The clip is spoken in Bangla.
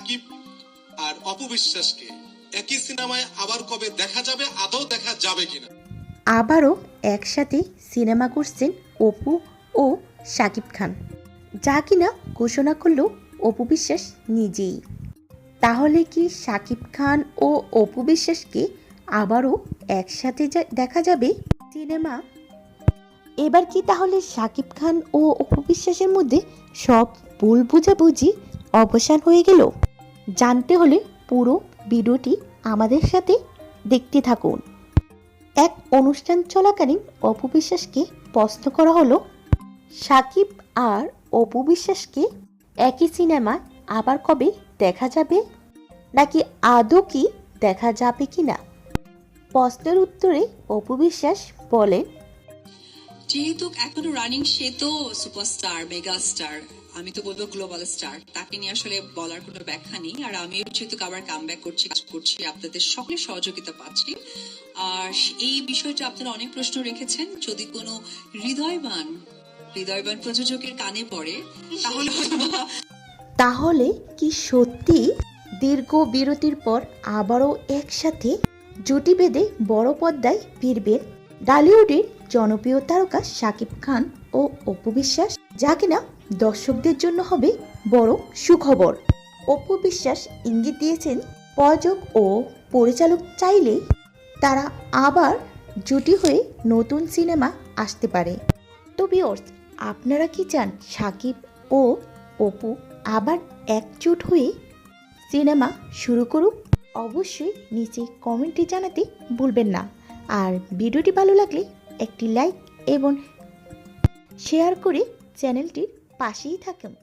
সাকিব আর অপু বিশ্বাসকে একই সিনেমায় আবার কবে দেখা যাবে, আদৌ দেখা যাবে কিনা? আবারও একসাথে সিনেমা করছেন অপু ও শাকিব খান, যা কিনা ঘোষণা করল অপু বিশ্বাস নিজেই। তাহলে কি শাকিব খান ও অপু বিশ্বাসকে আবারও একসাথে দেখা যাবে সিনেমা? এবার কি তাহলে শাকিব খান ও অপু বিশ্বাসের মধ্যে সব ভুল বুঝাবুঝি অবসান হয়ে গেল? জানতে হলে পুরো ভিডিওটি আমাদের সাথে দেখতে থাকুন। এক অনুষ্ঠান চলাকালীন অপু বিশ্বাসকে প্রশ্ন করা হলো, শাকিব আর অপু বিশ্বাসকে একই সিনেমায় আবার কবে দেখা যাবে, নাকি আদৌ কি দেখা যাবে কিনা? প্রশ্নের উত্তরে অপু বিশ্বাস বলেন, যেহেতু এখনো রানিং, সে তো সুপারস্টার, মেগা স্টার, আমি তো বলবো গ্লোবাল স্টার, তাকে নিয়ে আসলে বলার কোনো ব্যাখ্যা নেই। আর আমি যেহেতু আবার কামব্যাক করছি, কাজ করছি, আপনাদের সকলের সহযোগিতা পাচ্ছি। আর এই বিষয়টা আপনারা অনেক প্রশ্ন রেখেছেন, যদি কোনো হৃদয়বান প্রযোজকের কানে পড়ে তাহলে তাহলে কি সত্যি দীর্ঘ বিরতির পর আবারও একসাথে জুটি বেঁধে বড় পর্দায় ফিরবেন টলিউডের জনপ্রিয় তারকা শাকিব খান ও অপু বিশ্বাস, যা কিনা দর্শকদের জন্য হবে বড় সুখবর? অপু বিশ্বাস ইঙ্গিত দিয়েছেন, প্রযোজক ও পরিচালক চাইলে তারা আবার জুটি হয়ে নতুন সিনেমা আসতে পারে। তো ভিউয়ার্স, আপনারা কি চান শাকিব ও অপু আবার একজোট হয়ে সিনেমা শুরু করুক? অবশ্যই নিচে কমেন্টে জানাতে ভুলবেন না। আর ভিডিওটি ভালো লাগলে একটি লাইক এবং শেয়ার করে চ্যানেলটির পাশেই থাকুন।